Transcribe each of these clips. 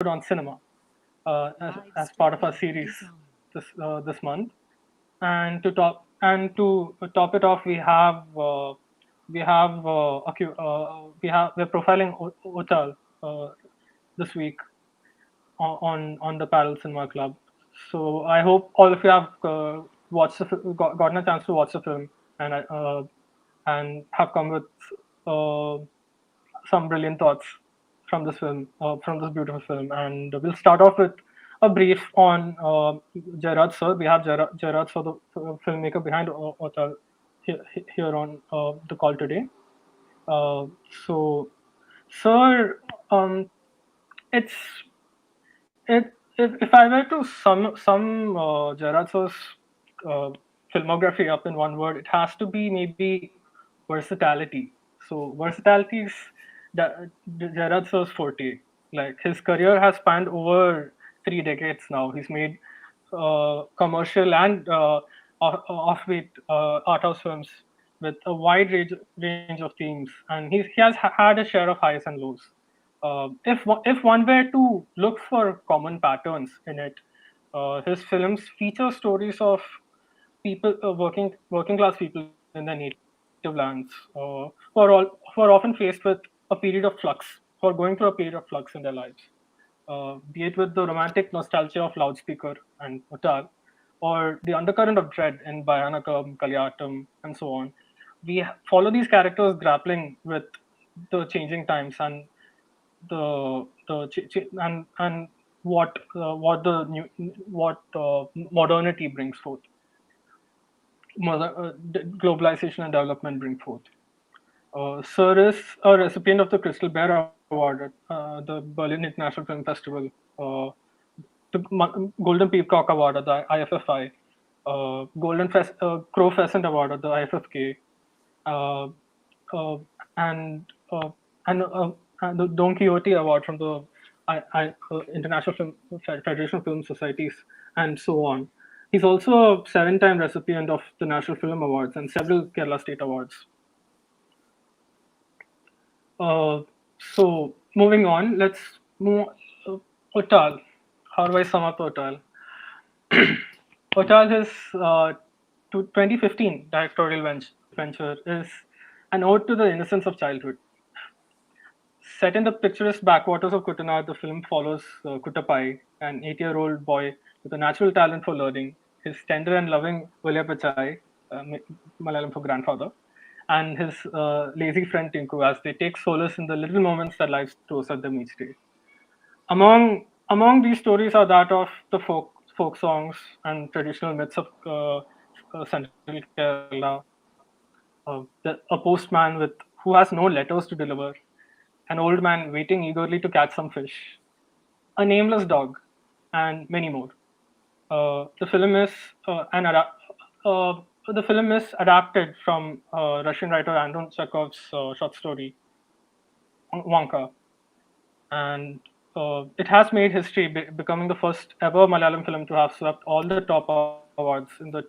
put on cinema as part of our series this month. And to top it off, we're profiling Ottal this week on the Parallel Cinema Club. So I hope all of you have gotten a chance to watch the film and have come with uh, some brilliant thoughts from this film, from this beautiful film. And we'll start off with a brief on Jayaraj sir. We have Jayaraj sir, the filmmaker behind Ottal, here on the call today. Uh, so, sir, it's if I were to sum Jayaraj sir's uh, filmography up in one word, it has to be maybe versatility. So versatility is Jayaraj sir's forte. Like his career has spanned over 3 decades now. He's made commercial and offbeat art house films with a wide range of themes, and he has had a share of highs and lows. If one were to look for common patterns in it, his films feature stories of people, working class people in their native lands, who are often faced with a period of flux, who are going through a period of flux in their lives. Be it with the romantic nostalgia of Loudspeaker and Uttar, or the undercurrent of dread in Bhayanakam, Kaliyatam, and so on. We follow these characters grappling with the changing times and and what modernity brings forth, globalization and development bring forth. Sir is a recipient of the Crystal Bear Award at the Berlin International Film Festival, the Golden Peacock Award at the IFFI, Crow Pheasant Award at the IFFK, uh, uh, and uh, and the Don Quixote Award from the International Federation of Film Societies, and so on. He's also a seven-time recipient of the National Film Awards and several Kerala State Awards. Uh, so moving on, let's move. Ottal. How do I sum up Ottal? Ottal, his 2015 directorial venture is an ode to the innocence of childhood. Set in the picturesque backwaters of Kutanad, the film follows Kuttapai, an 8-year-old boy with a natural talent for learning, his tender and loving Pachai, Malayalam for grandfather, and his lazy friend Tinku as they take solace in the little moments that life throws at them each day. Among these stories are that of the folk songs and traditional myths of central Kerala, a postman who has no letters to deliver, an old man waiting eagerly to catch some fish, a nameless dog, and many more. The film is the film is adapted from Russian writer Anton Chekhov's short story Wonka, and it has made history, becoming the first ever Malayalam film to have swept all the top awards in the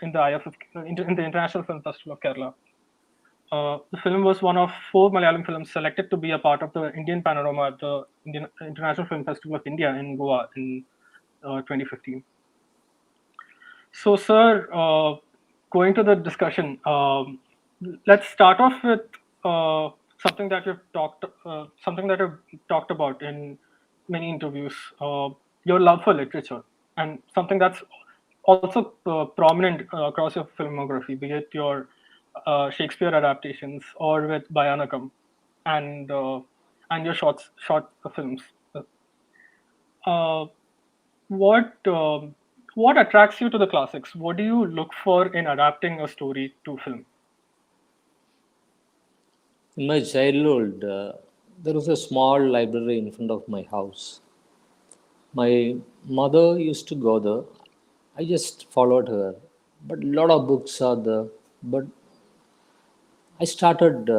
International Film Festival of Kerala. The film was one of 4 Malayalam films selected to be a part of the Indian panorama at the International Film Festival of India in Goa in 2015. So, sir, going to the discussion, let's start off with something that you've talked about in many interviews. Your love for literature, and something that's also prominent across your filmography, be it your Shakespeare adaptations or with Bhayanakam and your short films. Uh, what what attracts you to the classics? What do you look for in adapting a story to film? In my childhood, there was a small library in front of my house. My mother used to go there. I just followed her. But a lot of books are there. But I started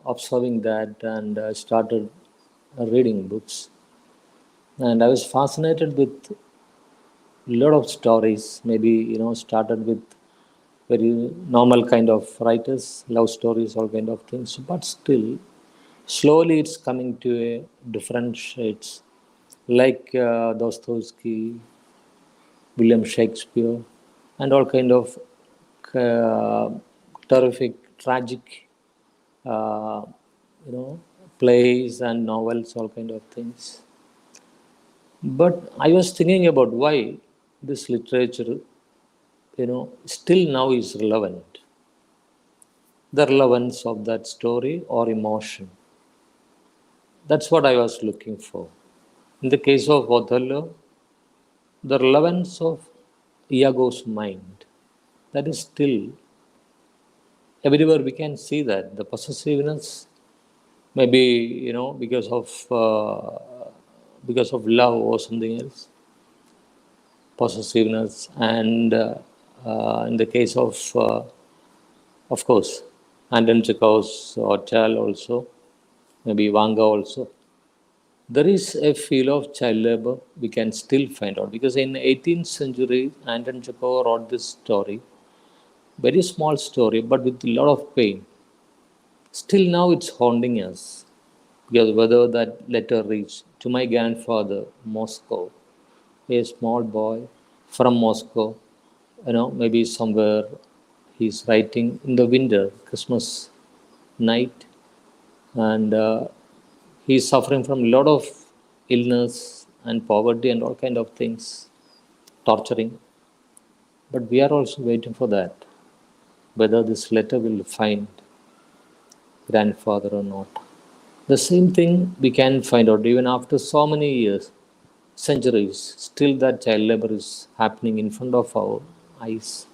observing that and started reading books. And I was fascinated with a lot of stories. Maybe, started with very normal kind of writers, love stories, all kind of things. But still, Slowly, it's coming to a different shades, like Dostoevsky, William Shakespeare, and all kind of uh, terrific, tragic, uh, plays and novels, all kind of things. But I was thinking about why this literature, still now is relevant. The relevance of that story or emotion. That's what I was looking for. In the case of Othello, the relevance of Iago's mind, that is still everywhere we can see that. The possessiveness, maybe, because of love or something else, possessiveness, and in the case of course, Anton Chekhov's Ottal also, maybe Vanga also. There is a feel of child labor we can still find out because in 18th century, Anton Chekhov wrote this story, very small story, but with a lot of pain. Still now it's haunting us because whether that letter reached to my grandfather, Moscow, a small boy from Moscow, maybe somewhere he's writing in the winter, Christmas night, and he's suffering from a lot of illness and poverty and all kind of things, torturing. But we are also waiting for that, whether this letter will find grandfather or not. The same thing we can find out even after so many years, centuries, still that child labor is happening in front of our eyes.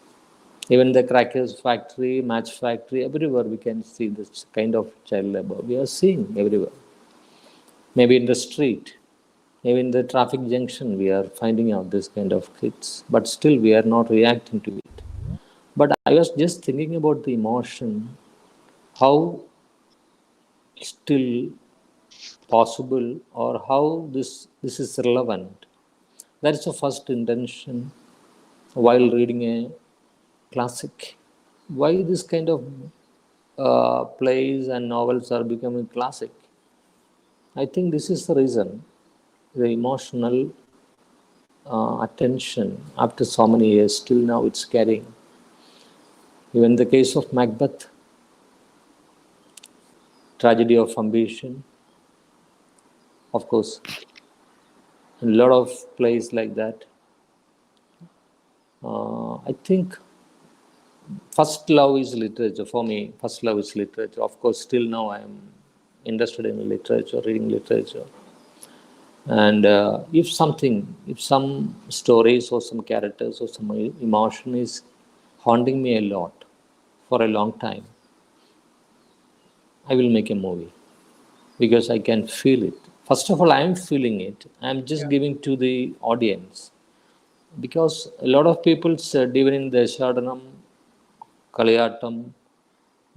Even the crackers factory, match factory, everywhere we can see this kind of child labor. We are seeing everywhere. Maybe in the street, maybe in the traffic junction, we are finding out this kind of kids. But still, we are not reacting to it. But I was just thinking about the emotion, how still possible or how this is relevant. That is the first intention while reading a classic. Why this kind of plays and novels are becoming classic? I think this is the reason. The emotional attention after so many years, still now it's carrying. Even the case of Macbeth, tragedy of ambition, of course, a lot of plays like that. I think first love is literature for me. First love is literature. Of course, still now I am interested in literature, reading literature. And if some stories or some characters or some emotion is haunting me a lot for a long time, I will make a movie because I can feel it. First of all, I am feeling it. I am just Yeah. giving to the audience because a lot of people said even in the Shadanam, Kaliyatam,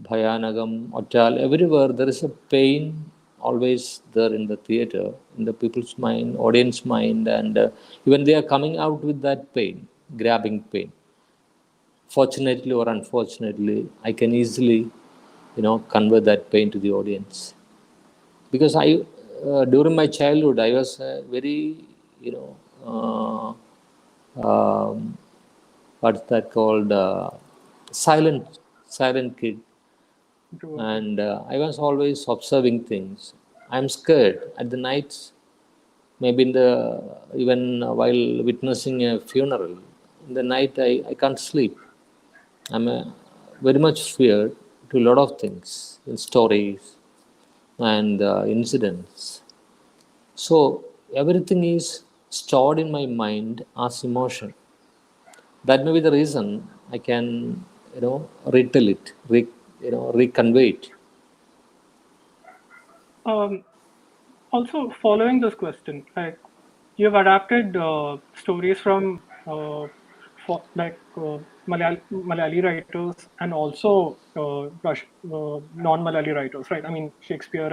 Bhayanagam, Ottal, everywhere there is a pain always there in the theater, in the people's mind, audience mind, and even they are coming out with that pain, grabbing pain. Fortunately or unfortunately, I can easily, convey that pain to the audience because during my childhood, I was very, you know, what's that called, silent kid, True. and I was always observing things. I'm scared at the nights, maybe in the even while witnessing a funeral. In the night, I can't sleep. I'm very much feared to a lot of things in stories and incidents. So everything is stored in my mind as emotion. That may be the reason I can, retell it, reconvey it. Um, Also, following this question, like you've adapted stories from Malayali writers and also non-Malayali writers, right? I mean Shakespeare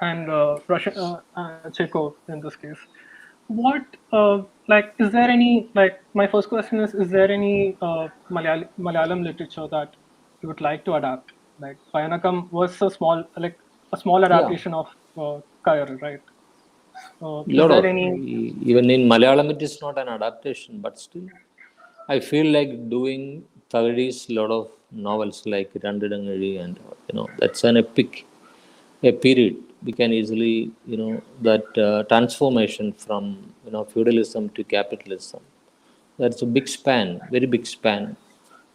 and Russian Chekhov in this case. What is there any like my first question is there any Malayalam literature that you would like to adapt? Like Payanakam was a small, like a small Yeah, adaptation of Kair, right? Is lot there of any? even in Malayalam it is not an adaptation, but still I feel like doing Thagadi's lot of novels like Randidangari and that's an epic a period. We can easily that transformation from feudalism to capitalism. That's a big span, very big span.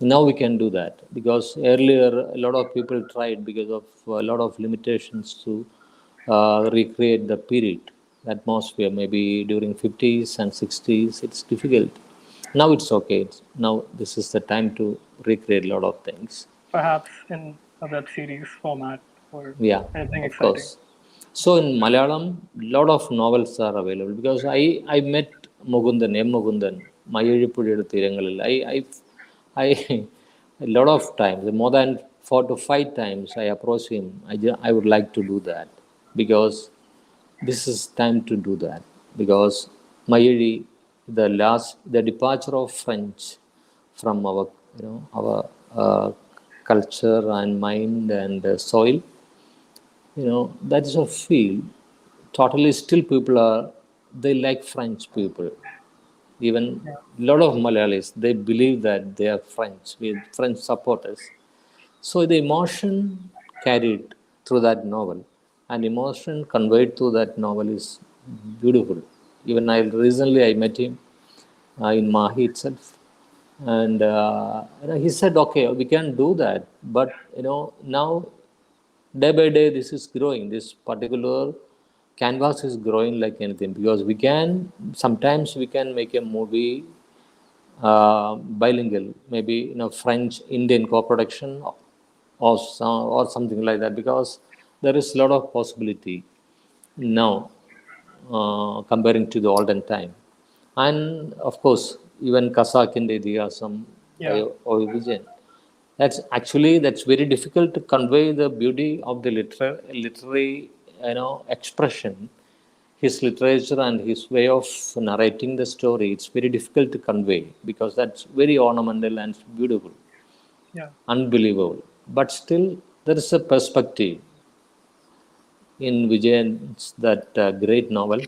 Now we can do that because earlier a lot of people tried because of a lot of limitations to recreate the period, atmosphere. Maybe during 50s and 60s, it's difficult. Now it's okay. Now this is the time to recreate a lot of things. Perhaps in a web series format or Yeah, anything of exciting. course. So in Malayalam, lot of novels are available because I met Mugundan, M. Mugundan, Mayazhipudiyadu Thirangalil. I a lot of times, more than 4 to 5 times, I approach him. I would like to do that because this is time to do that because Mayuri, the departure of French from our our culture and mind and soil, that is a field totally still people are they like French people, even Yeah, a lot of Malayalis they believe that they are French with French supporters. So the emotion carried through that novel and emotion conveyed through that novel is beautiful. Even I recently I met him in Mahi itself, and he said, "Okay, we can do that, but now day by day this is growing. This particular canvas is growing like anything because we can sometimes we can make a movie bilingual, maybe French Indian co-production or something like that because there is a lot of possibility now comparing to the olden time. And of course, even Kasak in the Idihasam yeah, by O. Vijayan. That's very difficult to convey the beauty of the literary expression. His literature and his way of narrating the story, it's very difficult to convey because that's very ornamental and beautiful, yeah. unbelievable. But still, there is a perspective in Vijayan's that great novel, Yeah,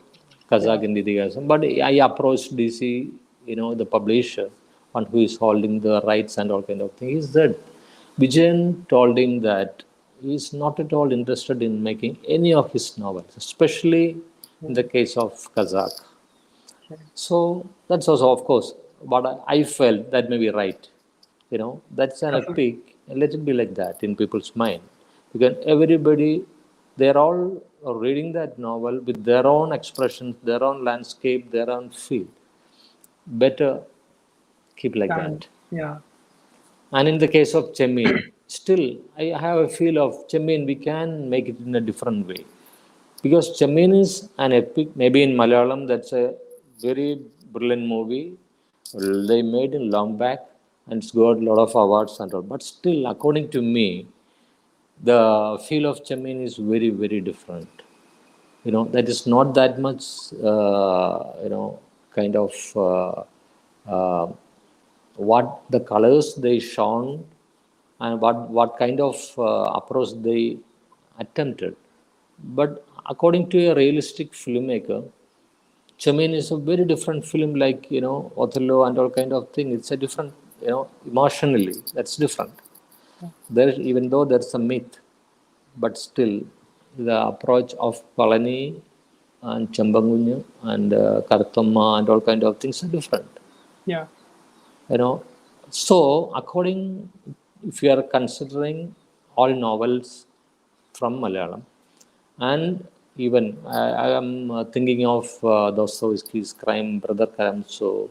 Kazakh Indian. But I approached DC, the publisher, one who is holding the rights and all kind of things. He said, Vijayan told him that he is not at all interested in making any of his novels, especially in the mm, case of Kazakh. okay. So that's also, of course, what I felt that may be right. That's an Kasak, epic, and let it be like that in people's mind. Because everybody, they're all reading that novel with their own expressions, their own landscape, their own feel. Better keep like and that. yeah, And in the case of Chemin, still, I have a feel of Chemin, we can make it in a different way. Because Chamin is an epic, maybe in Malayalam, that's a very brilliant movie. Well, they made in long back and it's got a lot of awards and all. But still, according to me, the feel of Chamin is very, very different. That is not that much, kind of uh, what the colors they shone and what kind of approach they attempted. But according to a realistic filmmaker, Chamin is a very different film, like Othello and all kind of thing. It's a different, emotionally that's different. There, even though there's a myth, but still the approach of Palani and Chambangunyu and Karthamma and all kind of things are different. yeah, you know so according, if you are considering all novels from Malayalam, and even I am thinking of Dostoevsky's Crime Brother Karamazov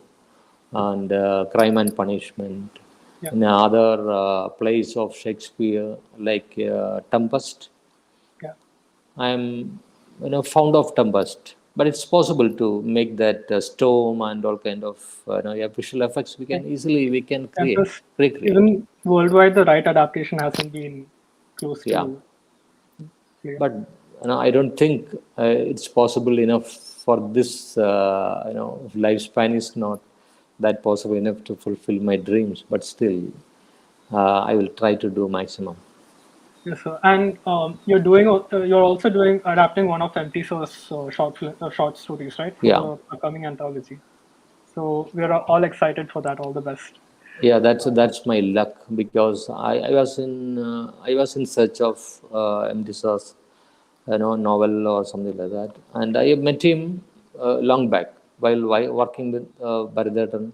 and Crime and Punishment, yeah, in other plays of Shakespeare like Tempest. yeah. I am fond of Tempest, but it's possible to make that storm and all kind of visual effects. Like We can Tempest, recreate. even worldwide, the right adaptation hasn't been close Yeah, to clear. but I don't think it's possible enough for this. Lifespan is not that possible enough to fulfill my dreams. But still, I will try to do maximum. Yes, sir. And you're also doing adapting one of MTSO's short stories, right, for Yeah, the upcoming anthology. So we're all excited for that. All the best. yeah, that's my luck because I was in search of MDSA's novel or something like that, and I met him long back while working with Bharadatan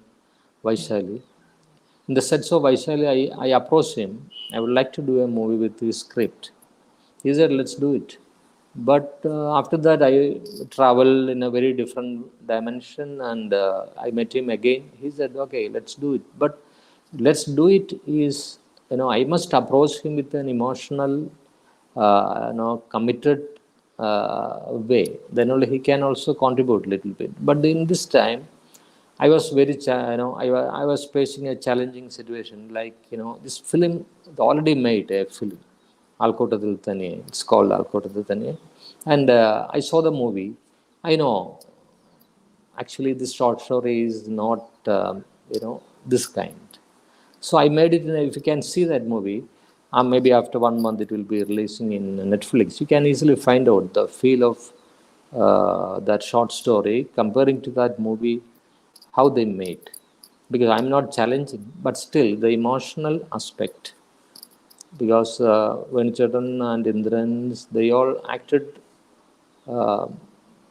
Vaishali. In the sets of Vaishali, I approached him. I would like to do a movie with this script. He said, let's do it. But after that, I traveled in a very different dimension and I met him again. He said, okay, let's do it. But let's do it is, I must approach him with an emotional, committed way. Then only he can also contribute a little bit. But in this time, I was very, I was facing a challenging situation. Like, this film already made a film, Alkotathil Thaniye. It's called Alkotathil Thaniye. And I saw the movie. I know, actually, this short story is not, this kind. So I made it, if you can see that movie, maybe after 1 month it will be releasing in Netflix. You can easily find out the feel of that short story comparing to that movie, how they made. Because I'm not challenging, but still the emotional aspect. Because Venicharan and Indrans, they all acted uh,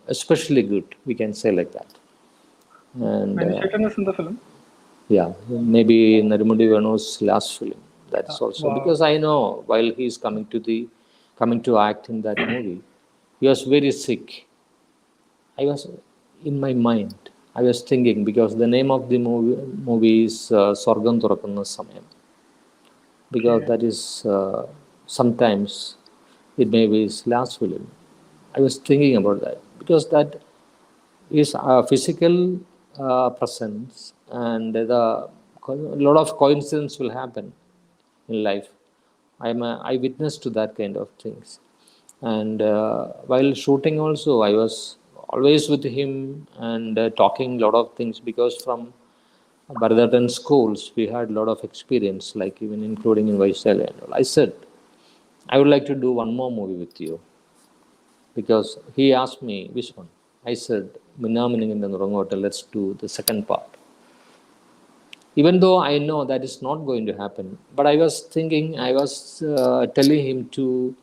especially good, we can say like that. And When Shaitan is in the film. yeah, maybe Narumudi Venu's last film. That's also Wow. because I know while he's coming to act in that movie, he was very sick. I was in my mind. I was thinking because the name of the movie is Sorgam Thurakunna Samayam, because Okay. that is sometimes it may be his last film. I was thinking about that because that is a physical presence, and a lot of coincidence will happen in life. I'm a eyewitness to that kind of things. And while shooting also, I was always with him and talking a lot of things because from Bharadatan schools, we had a lot of experience, like even including in Vaishali and all. I said, I would like to do one more movie with you because he asked me, which one? I said, Minna in the Hotel, let's do the second part. Even though I know that is not going to happen, but I was thinking, I was telling him to,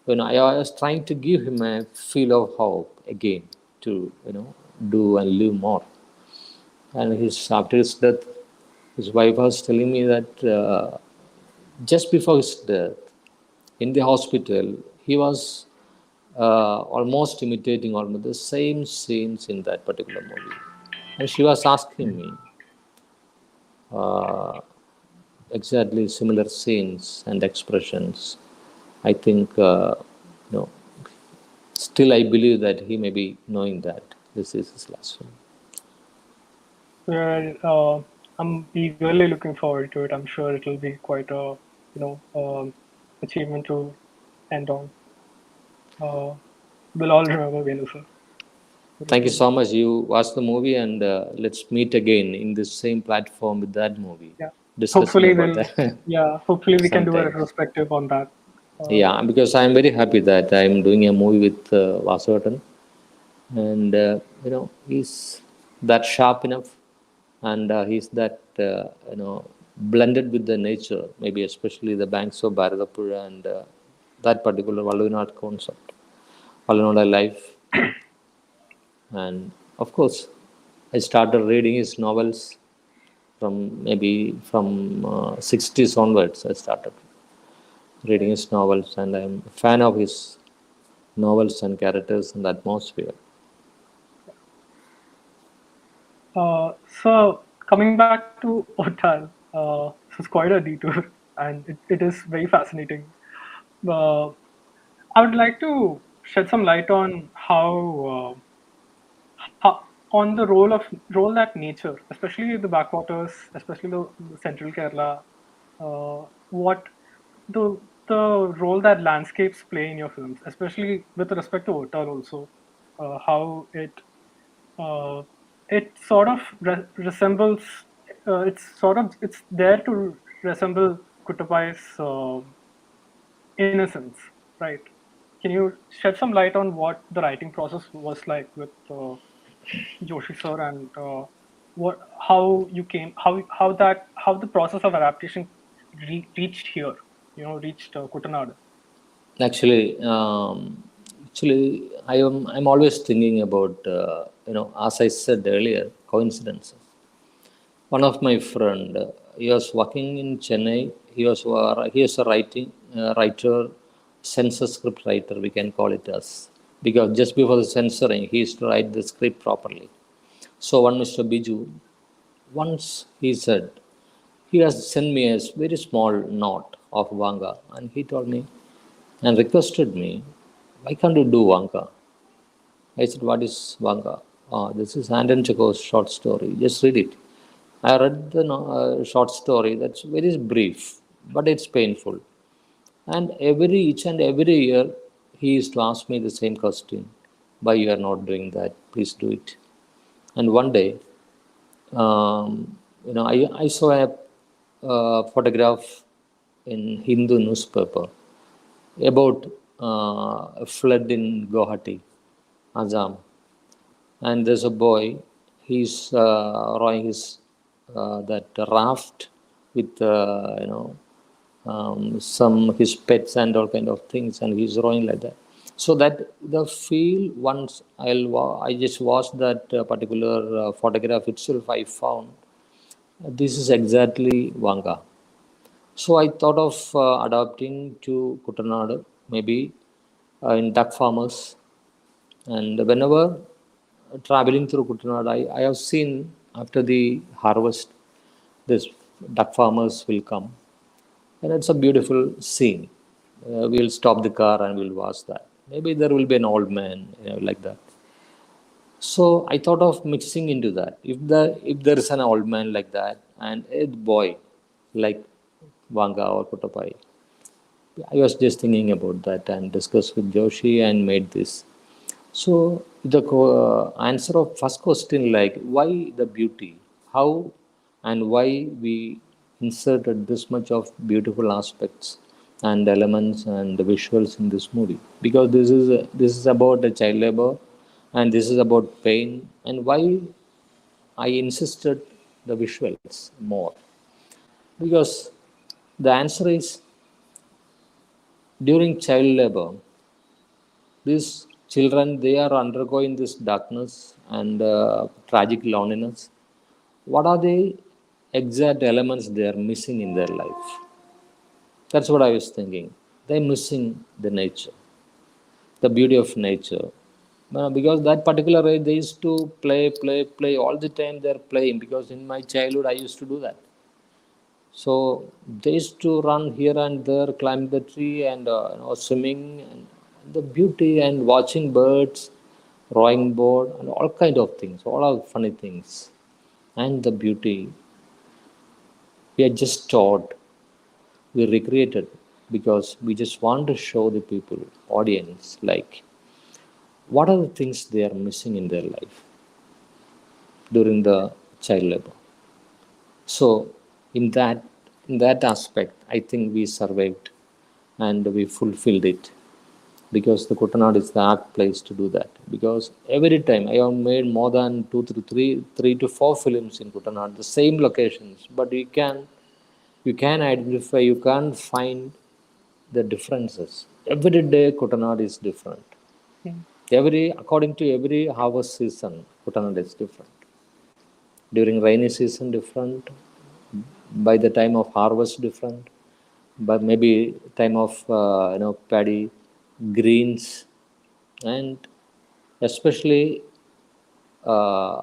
I was trying to give him a feel of hope again to, do and live more. And after his death, his wife was telling me that just before his death in the hospital, he was almost imitating almost the same scenes in that particular movie, and she was asking me uh, exactly similar scenes and expressions. I think, still I believe that he may be knowing that this is his last film. We're, I'm eagerly looking forward to it. I'm sure it'll be quite a, achievement to end on. Uh, we'll all remember Venu, sir. Thank you Definitely. so much. You watch the movie and let's meet again in the same platform with that movie, Yeah. discussing Hopefully about we'll, that yeah, hopefully we can do a sometimes. retrospective on that. Yeah, because I'm very happy that I'm doing a movie with Vasavatan, and he's that sharp enough, and he's that blended with the nature, maybe especially the banks of Bharatapura and that particular Valluvinad concept, Valluvinad life. And of course, I started reading his novels from maybe from 60s onwards. I started reading his novels, and I'm a fan of his novels and characters and atmosphere. So coming back to Ottal, this is quite a detour, and it is very fascinating. Uh, I would like to shed some light on on the role that nature, especially the backwaters, especially the central Kerala, what the role that landscapes play in your films, especially with respect to Ottal also, how uh, it sort of resembles, it's there to resemble Kutabai's Innocence, right? Can you shed some light on what the writing process was like with Joshi sir, and what how you came how the process of adaptation reached here, reached Kutanad? Actually, I'm always thinking about as I said earlier, coincidences. One of my friend, he was working in Chennai. He was a writer, censor script writer. We can call it as, because just before the censoring, he used to write the script properly. So one Mr. Biju, once he said he has sent me a very small note of Vanga, and he told me and requested me, why can't you do Vanga? I said, what is Vanga? This is Anton Chekhov's short story. Just read it. I read the short story. That's very brief, but it's painful. And each and every year, he used to ask me the same question: why you are not doing that? Please do it. And one day, I saw a photograph in Hindu newspaper about a flood in Guwahati, Assam, and there's a boy. He's rowing his that raft with some his pets and all kind of things, and he's rowing like that. So that the feel once I just watched that particular photograph itself, I found this is exactly Vanga. So I thought of adapting to Kutanad, maybe in duck farmers. And whenever traveling through Kutanad, I have seen after the harvest, this duck farmers will come. And it's a beautiful scene. We'll stop the car and we'll watch that. Maybe there will be an old man, like that. So I thought of mixing into that. If there is an old man like that and a boy like Vanga or Kotapai, I was just thinking about that and discussed with Joshi and made this. So the answer of first question, like why the beauty, how and why we inserted this much of beautiful aspects and elements and the visuals in this movie, because this is about a child labor, and this is about pain, and why I insisted the visuals more, because the answer is during child labor these children, they are undergoing this darkness and tragic loneliness. What are the exact elements they are missing in their life? That's what I was thinking. They're missing the nature, the beauty of nature. Because that particular age they used to play all the time. They're playing, because in my childhood I used to do that. So they used to run here and there, climb the tree, and swimming, and the beauty, and watching birds, rowing board, and all kind of things, all are funny things, and the beauty. We are just taught, we recreated, because we just want to show the people, audience, like what are the things they are missing in their life during the child labor. So in that aspect, I think we survived and we fulfilled it, because the Kutanad is the apt place to do that. Because every time I have made more than three to four films in Kutanad, the same locations, but you can identify, you can find the differences. Every day Kutanad is different. Hmm. According to every harvest season, Kutanad is different. During rainy season, different. By the time of harvest, different. But maybe time of paddy, greens, and especially uh,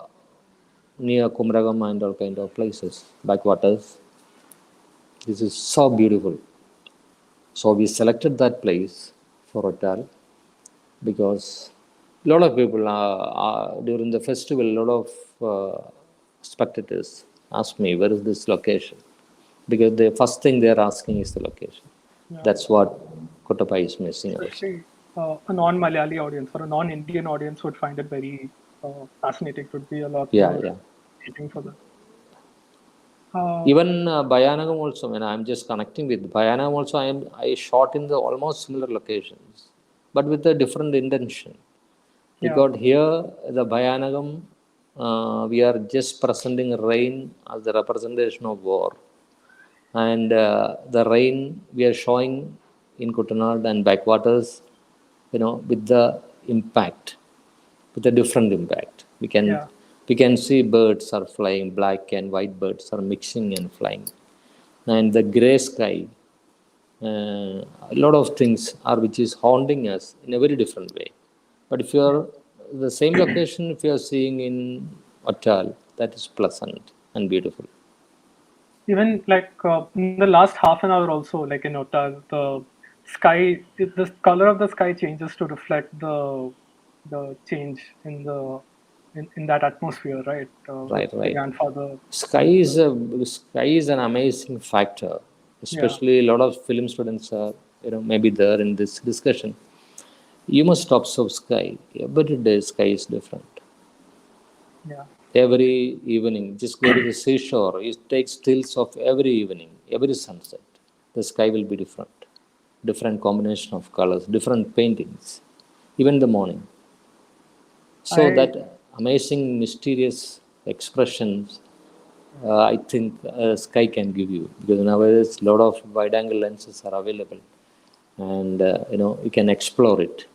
near Kumragam and all kind of places, backwaters. This is so beautiful. So we selected that place for hotel, because a lot of people during the festival, a lot of spectators ask me, where is this location? Because the first thing they are asking is the location. Yeah, That's what Kottapai is missing also. especially a non-Malayali audience or a non-Indian audience would find it very fascinating. Would be a lot Yeah, more yeah. waiting for that. Uh, Even Bayanagam also, when I'm just connecting with Bayanagam also, I shot in the almost similar locations, but with a different intention. yeah, Because here, the Bayanagam, we are just presenting rain as the representation of war. And the rain we are showing in Kutanad and backwaters, with the impact, with a different impact. yeah, We can see birds are flying, black and white birds are mixing and flying, and the gray sky. A lot of things are which is haunting us in a very different way. But if you yeah. are the same location, if you are seeing in Ottal, that is pleasant and beautiful. Even like in the last half an hour, also like in Otta, the sky, the color of the sky changes to reflect the change in in that atmosphere, right? With Right, the right. grandfather. Sky is The, a sky is an amazing factor. yeah, Especially a lot of film students are maybe there in this discussion. You must observe sky. Every day sky is different. yeah, Every evening, just go to the seashore. You take stills of every evening, every sunset. The sky will be different. Different combination of colors, different paintings, even the morning. So I that amazing, mysterious expressions, I think sky can give you, because nowadays a lot of wide-angle lenses are available, and you can explore it.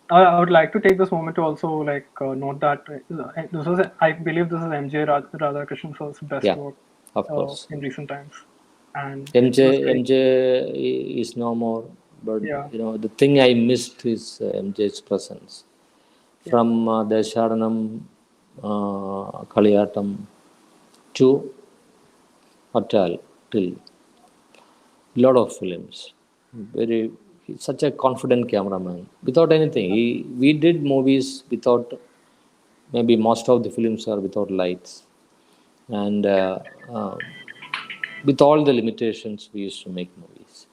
I would like to take this moment to also like note that this was, I believe this is MJ Radhakrishnan sir's best Yeah, work of course. in recent times, and it was MJ great. MJ is no more, but Yeah, the thing I missed is MJ's presence. yeah, From Desharanam, Kaliyatam to Atal till lot of films. Very He's such a confident cameraman. Without anything, we did movies without, maybe most of the films are without lights, and uh, with all the limitations we used to make movies.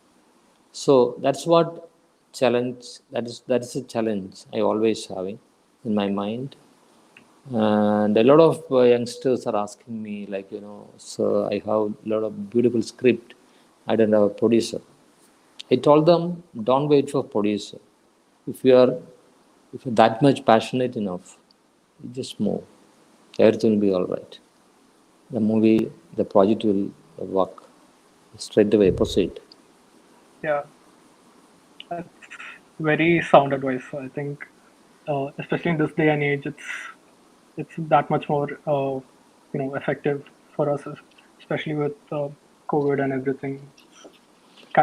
So that's what challenge. That is a challenge I always having in my mind. And a lot of youngsters are asking me, like, sir, I have a lot of beautiful script. I don't have a producer. I told them, don't wait for producer. If you are, if you're that much passionate enough, you just move. Everything will be all right. The movie, the project will work straight away. Proceed. yeah. That's very sound advice. I think, especially in this day and age, it's that much more effective for us, especially with COVID and everything.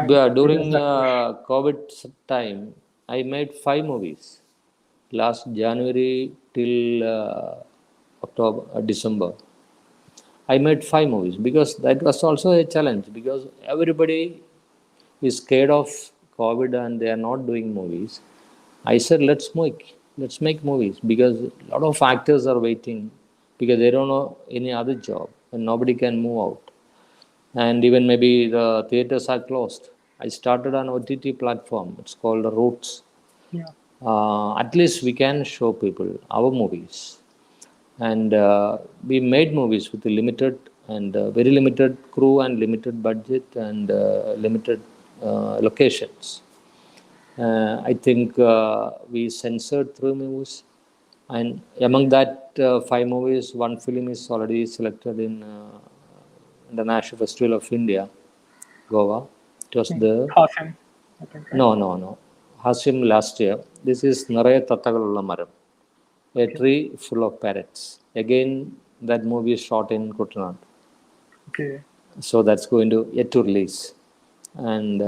Yeah, It is during that push. COVID time, I made 5 movies. Last January till October, December, I made 5 movies, because that was also a challenge, because everybody is scared of COVID and they are not doing movies. I said, let's make movies, because a lot of actors are waiting, because they don't know any other job and nobody can move out, and even maybe the theaters are closed. I started an OTT platform. It's called Roots. Yeah, At least we can show people our movies, and we made movies with a limited and very limited crew and limited budget and limited locations. I think we censored 3 movies, and among that 5 movies, one film is already selected in International Festival of India, Goa. It was the Hasim, I think, right? no, no, no. Hasim last year. This is Naraya Tattagalulla Maram, a Okay, tree full of parrots. Again, that movie is shot in Kutanad. okay, So that's going to yet to release. And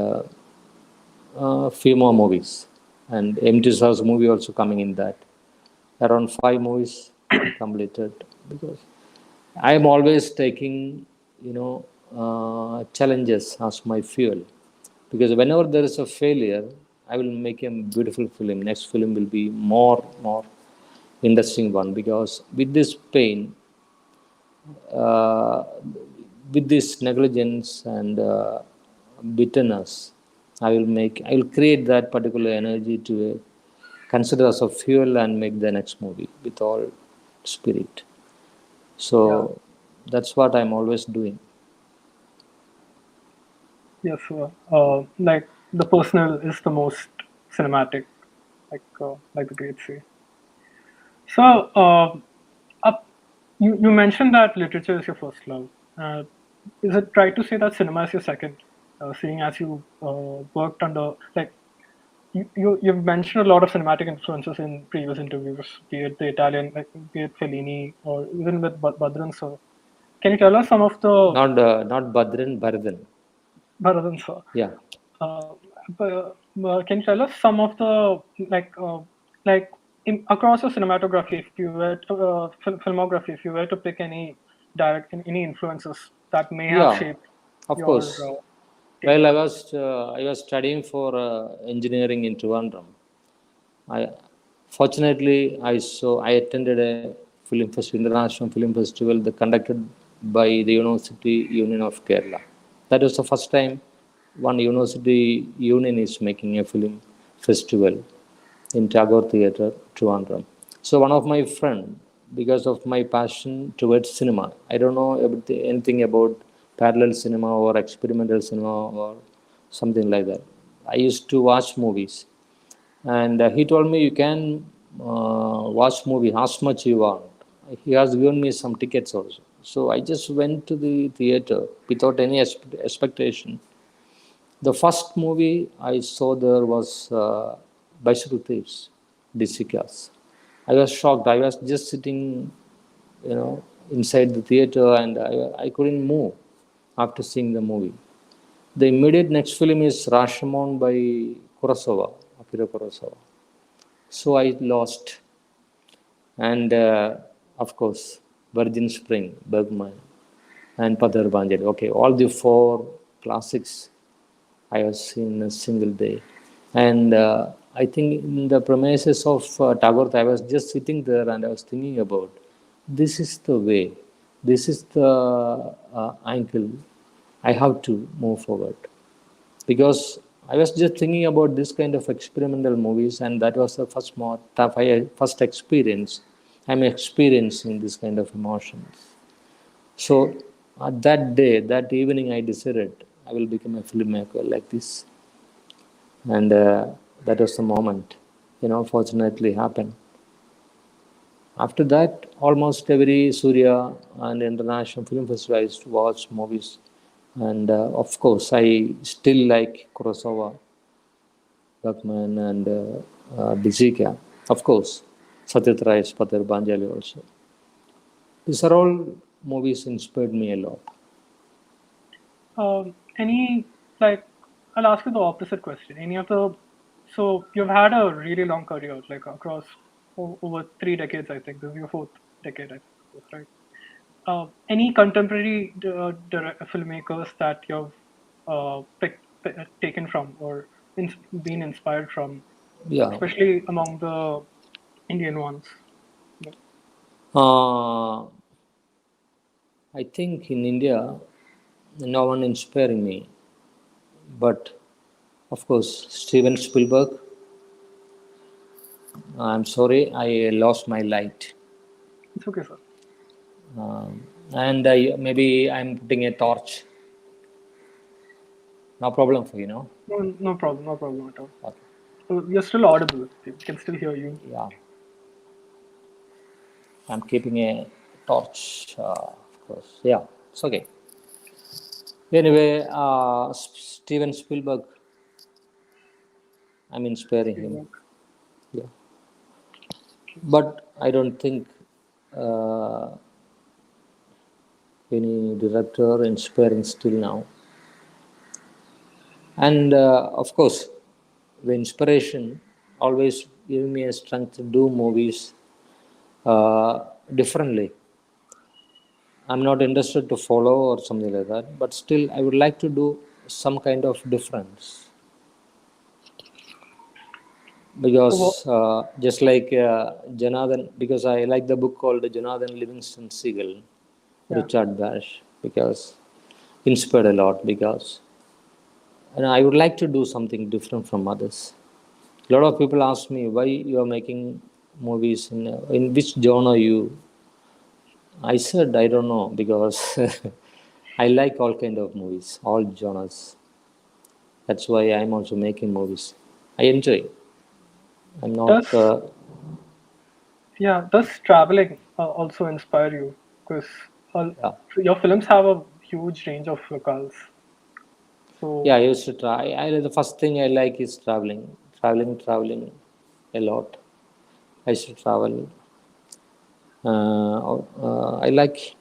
few more movies. And MT Sir's movie also coming in that. Around 5 movies completed, because I am always taking, challenges as my fuel. Because whenever there is a failure, I will make a beautiful film. Next film will be more interesting one, because with this pain, uh, with this negligence and bitterness, I will create that particular energy to consider as a fuel and make the next movie with all spirit. yeah. So That's what I'm always doing. Yes, like the personal is the most cinematic, like the greats say. So, up, you mentioned that literature is your first love. Is it right to say that cinema is your second? Seeing as you worked under, like, you've mentioned a lot of cinematic influences in previous interviews, be it the Italian, like, be it Fellini, or even with Badran sir. Can you tell us some of the Not Badran, Bharadhan. Bharadhan sir? Yeah. Uh, can you tell us some of the like across your cinematography, if you were to, filmography, if you were to pick any influences that may have Yeah, shaped of your course. take? While I was studying for engineering in Trivandrum, I fortunately I attended a film festival, international film festival that conducted by the University Union of Kerala. That was the first time one university union is making a film festival in Tagore Theatre, Trivandrum. So one of my friend, because of my passion towards cinema, I don't know anything about parallel cinema or experimental cinema or something like that. I used to watch movies, and he told me you can watch movie as much you want. He has given me some tickets also. So I just went to the theater without any expectation. The first movie I saw there was Bicycle Thieves, DC Cars. I was shocked. I was just sitting, inside the theater, and I couldn't move after seeing the movie. The immediate next film is Rashomon by Kurosawa, Akira Kurosawa. So I lost, and of course, Virgin Spring, Bergman, and Padar Banjali. Okay, all the four classics I have seen in a single day. And I think in the premises of Tagore, I was just sitting there and I was thinking about this is the way, this is the angle I have to move forward. Because I was just thinking about this kind of experimental movies, and that was the first experience. I'm experiencing this kind of emotions. So that day, that evening, I decided I will become a filmmaker like this, and that was the moment. Fortunately happened. After that, almost every Surya and international film festival I used to watch movies, and of course, I still like Kurosawa, Bergman, and Bizika. Of course, Satyajit Ray's Pathar Banjali also. These are all movies inspired me a lot. Any like I'll ask you the opposite question. Any of the so you've had a really long career, like across over 3 decades, I think. This is your fourth decade, I think, right? Any contemporary filmmakers that you've taken from or been inspired from, Yeah. especially among the Indian ones? Yeah. Uh, I think in India, no one inspiring me, but of course, Steven Spielberg. I'm sorry, I lost my light, It's okay, sir. and maybe I'm putting a torch. No problem for you, know. No, no problem at all. Okay. You're still audible. We can still hear you. Yeah, I'm keeping a torch. Of course, yeah, it's okay. Anyway, Steven Spielberg, I'm inspiring him. Spielberg. Yeah, but I don't think uh, any director inspiring still now. And of course, the inspiration always giving me a strength to do movies differently. I'm not interested to follow or something like that, but still, I would like to do some kind of difference So, because just like Jonathan, because I like the book called Jonathan Livingston Seagull, yeah. Richard Bash, because inspired a lot because I would like to do something different from others. A lot of people ask me why you are making movies in which genre you I said I don't know because I like all kind of movies, all genres. That's why I'm also making movies. I enjoy. I'm not. Does Yeah, does traveling also inspire you? Because Yeah, your films have a huge range of locales. yeah. So I used to try. The first thing I like is traveling a lot. I used to travel. I like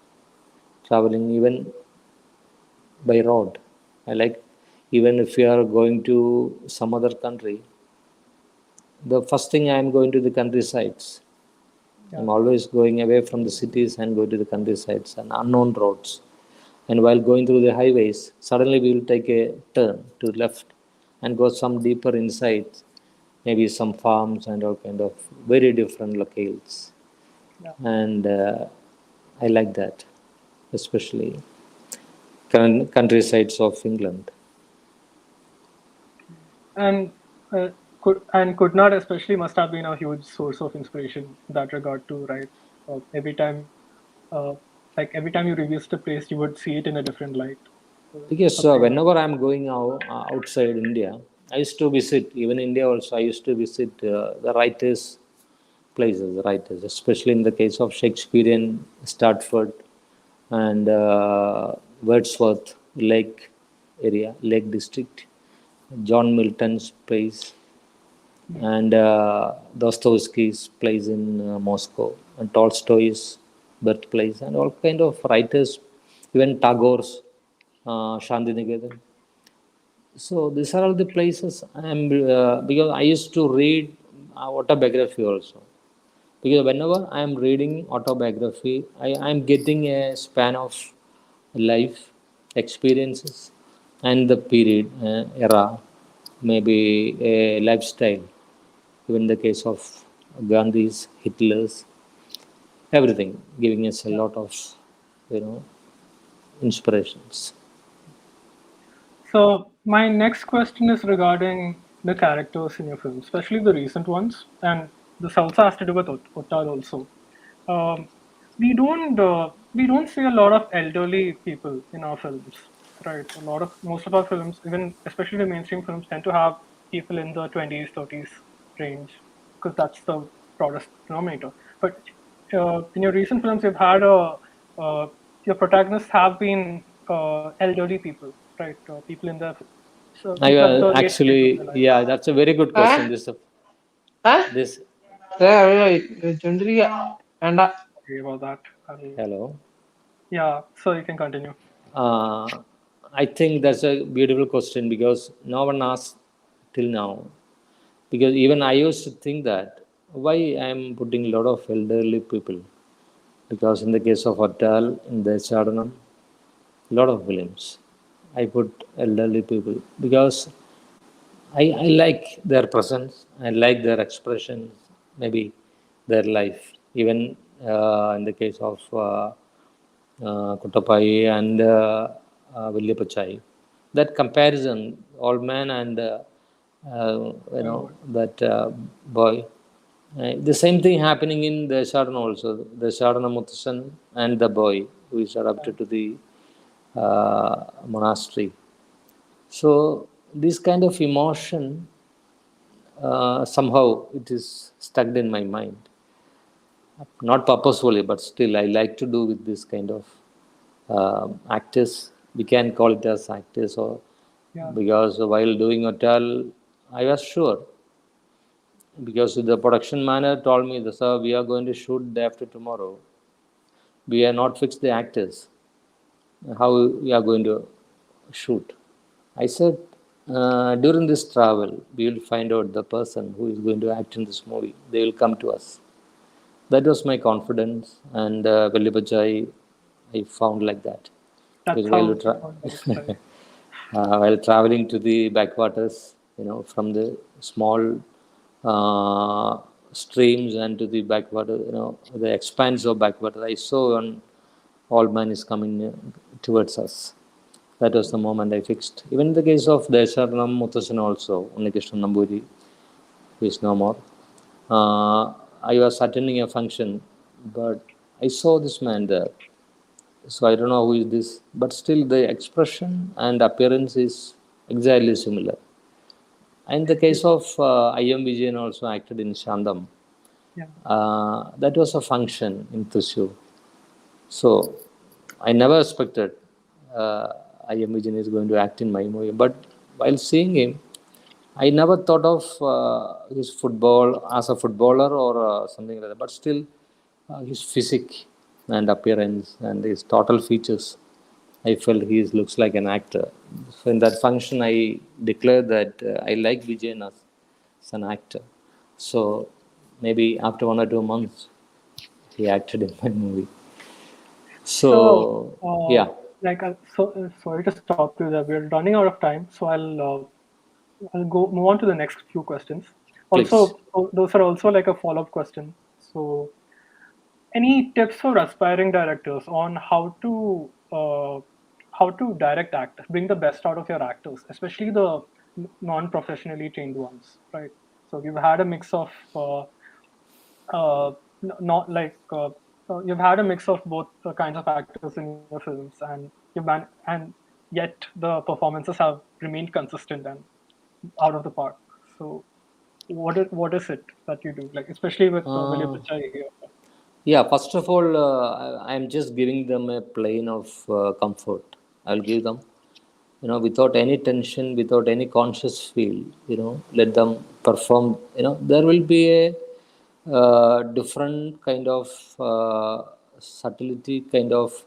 traveling even by road. I like even if you are going to some other country. The first thing I am going to the countrysides. yeah, I'm always going away from the cities and go to the countrysides and unknown roads. And while going through the highways, suddenly we will take a turn to left and go some deeper inside, maybe some farms and all kind of very different locales. yeah. And I like that, especially countrysides of England. And could not especially must have been a huge source of inspiration in that regard too, right? Every time, uh, like every time you revisit a place, you would see it in a different light. Because Something that, whenever I'm going outside India, I used to visit, even India also, I used to visit the writers' places, writers, especially in the case of Shakespearean Stratford and Wordsworth Lake area, Lake District, John Milton's place, and Dostoevsky's place in Moscow, and Tolstoy's birthplace, and all kind of writers, even Tagore's Shantiniketan. So these are all the places I'm because I used to read autobiography also. Because whenever I am reading autobiography, I am getting a span of life experiences and the period era, maybe a lifestyle. Even the case of Gandhi's, Hitler's, everything, giving us a yeah. lot of you know inspirations. So my next question is regarding the characters in your film, especially the recent ones, and this also has to do with Ottal also. Um, we don't see a lot of elderly people in our films, right? Most of our films, even especially the mainstream films, tend to have people in the 20s, 30s range because that's the broadest denominator. But in your recent films, you've had your protagonists have been elderly people, right? People in the so I people at the late stage of their actually, lives. yeah, that's a very good question. Ah, ah, This, chundriga, and Sorry about that. hello. Yeah, so you can continue. Uh, I think that's a beautiful question because no one asked till now. Because even I used to think that why I am putting a lot of elderly people. Because in the case of Attal, in the Charanam, a lot of films, I put elderly people because I like their presence, I like their expressions, maybe their life. Even in the case of Kuttapai and Villapachai, that comparison, old man and Young boy. that boy, the same thing happening in the Sharana also. The Sharana Muthasan and the boy who is Yeah, adopted to the monastery. So this kind of emotion somehow it is stuck in my mind, not purposefully, but still I like to do with this kind of actors. We can call it as actors, or yeah, because while doing hotel, I was sure because the production manager told me, the sir, we are going to shoot day after tomorrow. We are not fixed the actors. How we are going to shoot? I said, during this travel, we will find out the person who is going to act in this movie. They will come to us. That was my confidence, and Vallibhajai, I found like that. that's Because while, how you found Billy Pichai. while traveling to the backwaters, from the small streams and to the backwater, the expanse of backwater, I saw one old man is coming towards us. That was the moment I fixed. Even in the case of Desharanam Muthasan also, Unnikrishnan Namburi, who is no more. I was attending a function, but I saw this man there. So I don't know who is this, but still the expression and appearance is exactly similar. And the case of I am Vijayan also acted in Shandam. Yeah. That was a function in Thrissur. So I never expected I am Vijayan is going to act in my movie. But while seeing him, I never thought of his football as a footballer or something like that. But still, his physique and appearance and his total features, I felt he looks like an actor. So in that function, I declared that I like Vijayan as an actor. So maybe after 1 or 2 months, he acted in my movie. So, So yeah, sorry to stop you there. We're running out of time, so I'll go move on to the next few questions. please. Also, those are also like a follow-up question. So, any tips for aspiring directors on how to direct actors, bring the best out of your actors, especially the non-professionally trained ones, right? So you've had a mix of not like you've had a mix of both kinds of actors in your films, and and yet the performances have remained consistent and out of the park. So what is it that you do, like especially with William Uh, Pichai here? yeah, first of all, I'm just giving them a plane of comfort. I'll give them, without any tension, without any conscious feel, let them perform. There will be a different kind of subtlety, kind of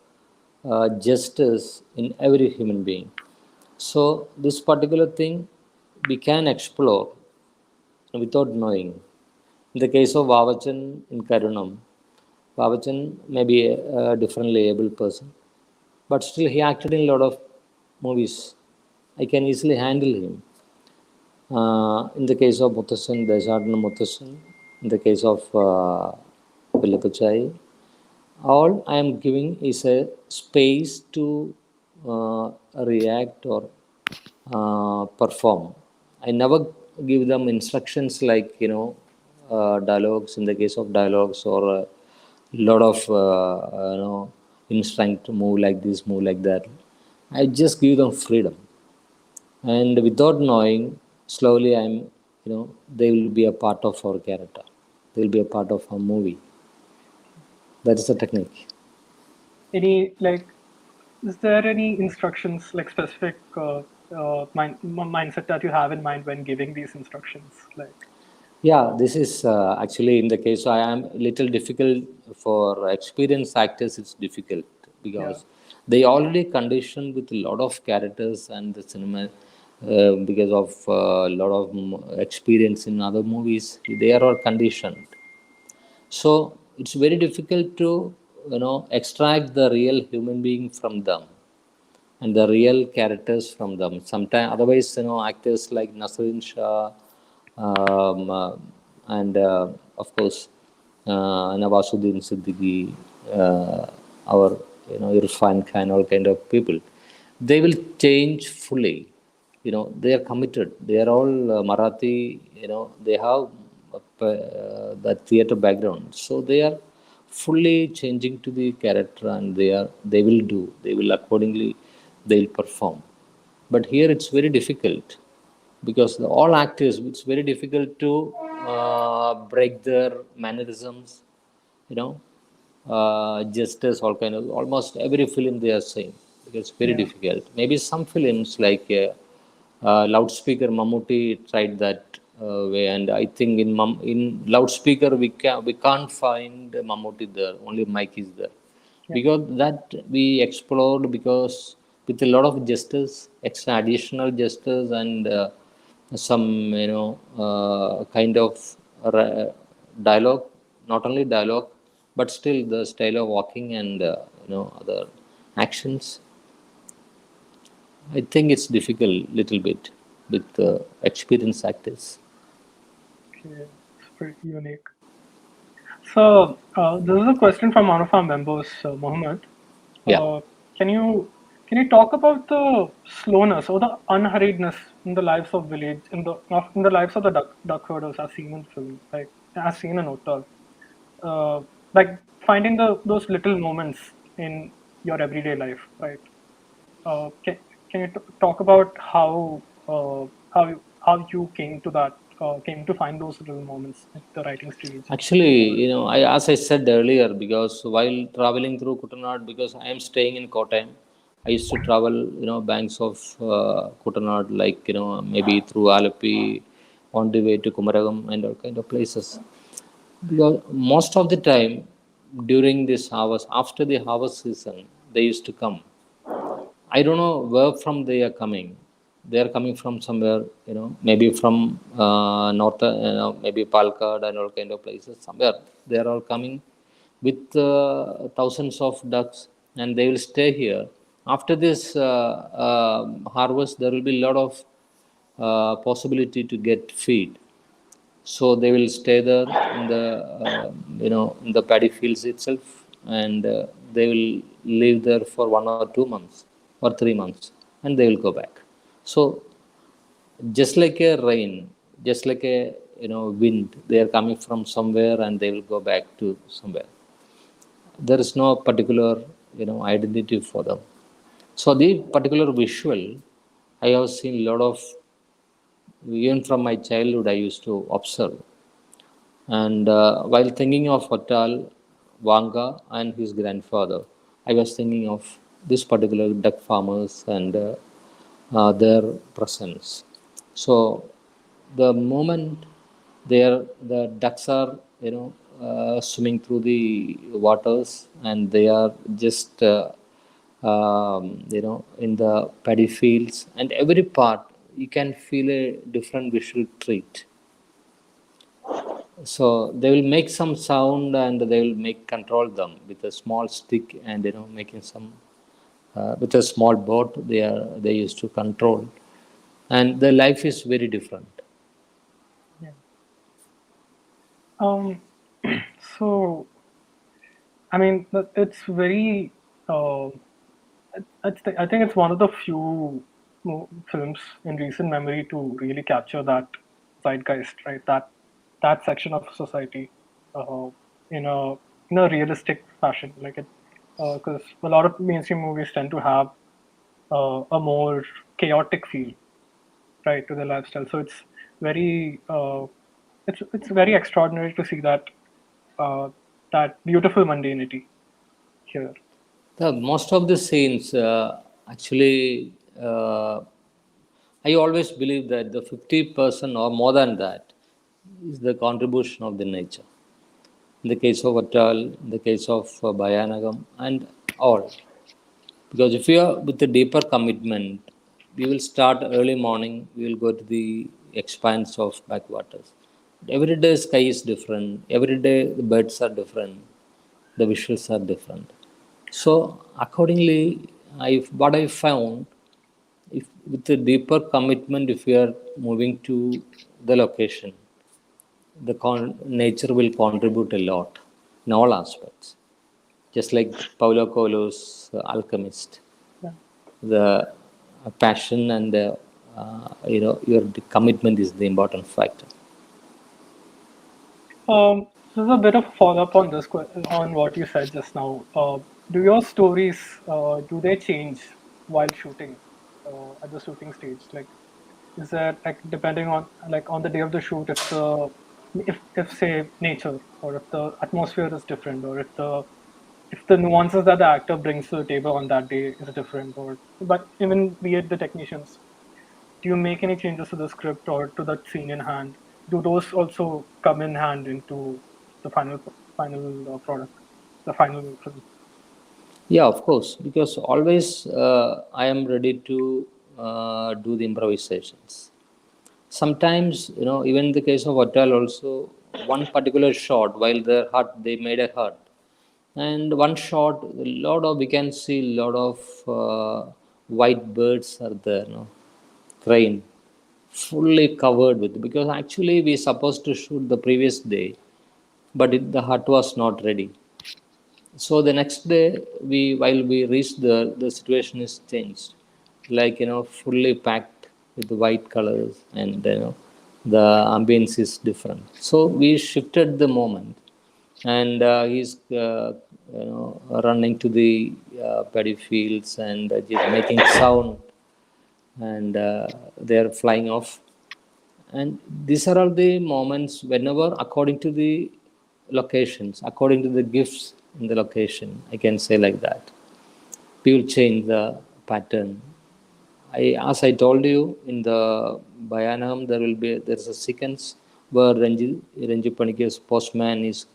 justice in every human being. So this particular thing we can explore without knowing. In the case of Vavachan in Karunam, Vavachan may be a differently able person, but still he acted in a lot of movies. I can easily handle him. In the case of Muthasan, Desjardins Muthasan, in the case of Villapachai, all I am giving is a space to react or perform. I never give them instructions like dialogues in the case of dialogues or a lot of instinct to move like this, move like that. I just give them freedom, and without knowing, slowly they will be a part of our character. They will be a part of our movie. That is the technique. Any like, is there any instructions, like specific mindset that you have in mind when giving these instructions? Like, Yeah, this is actually in the case I am little difficult for experienced actors. It's difficult yeah, because they already conditioned with a lot of characters and the cinema because of a lot of experience in other movies. They are all conditioned. So it's very difficult to extract the real human being from them and the real characters from them. Sometimes, otherwise, actors like Nasruddin Shah, and of course, Nawasuddin Siddiqui, our Irfan Khan, all kind of people, they will change fully. They are committed. They are all Marathi. They have that theater background, so they are fully changing to the character, and they will accordingly they'll perform. But here it's very difficult because all actors, it's very difficult to break their mannerisms, you know, gestures, all kind of, almost every film they are saying, because it's very yeah, difficult. Maybe some films like Loudspeaker, Mammootty tried that way, and I think in Loudspeaker we can't find Mammootty there, only Mike is there, yeah, because that we explored because with a lot of gestures, extra additional gestures, and some kind of dialogue, not only dialogue, but still the style of walking and other actions. I think it's difficult little bit with experienced actors. okay, it's pretty unique. So this is a question from one of our members, Mohammed. Yeah. Uh, can you talk about the slowness or the unhurriedness in the lives of village in the lives of the duck herders as seen in film, like as seen in Ottal? Uh, like finding those little moments in your everyday life, right? Can you talk about how you came to that came to find those little moments at the writing stage? Actually, as I said earlier, because while traveling through Kutanad, because I am staying in Kottayam, I used to travel, banks of Kutanad, like, maybe through Alapi, on the way to Kumaragam and all kind of places. Because most of the time, during this harvest, after the harvest season, they used to come. I don't know where from they are coming. They are coming from somewhere, maybe from north, maybe Palakkad and all kind of places. Somewhere they are all coming with thousands of ducks, and they will stay here. After this harvest, there will be a lot of possibility to get feed. So they will stay there in the in the paddy fields itself, and they will live there for 1 or 2 months or 3 months, and they will go back. So just like a rain, just like a wind, they are coming from somewhere and they will go back to somewhere. There is no particular identity for them. So the particular visual, I have seen a lot of, even from my childhood I used to observe. And while thinking of Ottal, Wanga, and his grandfather, I was thinking of this particular duck farmers and their presence. So the moment the ducks are, swimming through the waters, and they are just, in the paddy fields, and every part, you can feel a different visual treat. So they will make some sound, and they will make control them with a small stick, and making some with a small boat they used to control, and the life is very different. Yeah. Um, so I mean, it's very. I think it's one of the few films in recent memory to really capture that zeitgeist, right? That section of society, uh, in a realistic fashion, like it, because a lot of mainstream movies tend to have a more chaotic feel, right, to their lifestyle. So it's very it's very extraordinary to see uh, that beautiful mundanity here. The most of the scenes, actually, I always believe that the 50% or more than that is the contribution of the nature. In the case of Atal, in the case of Bayanagam, and all. Because if you are with a deeper commitment, we will start early morning, we will go to the expanse of backwaters. Every day sky is different, every day the birds are different, the visuals are different. So accordingly, what I found, if with a deeper commitment, if we are moving to the location, the nature will contribute a lot in all aspects. Just like Paulo Coelho's Alchemist, Yeah. the passion and the, your commitment is the important factor. This is a bit of a follow-up on on what you said just now. Do your stories do they change while shooting at the shooting stage? Like, is that like depending on like on the day of the shoot, if say nature or if the atmosphere is different or if the nuances that the actor brings to the table on that day is different or but even be it the technicians, do you make any changes to the script or to the scene in hand? Do those also come in hand into the final product, the final film? Yeah, of course, because always I am ready to do the improvisations. Sometimes, even in the case of Hotel also, one particular shot, while the hut, they made a hut. And one shot, a lot of, we can see a lot of white birds are there, crane, fully covered with, because actually we supposed to shoot the previous day, but the hut was not ready. So the next day, while we reached there, the situation is changed, like fully packed with white colors, and the ambience is different. So we shifted the moment, and he's running to the paddy fields and just making sound, and they're flying off. And these are all the moments whenever, according to the locations, according to the gifts in the location, I can say like that, we will change the pattern. As I told you in the Bayanam, there's a sequence where Ranju Panikir's postman is,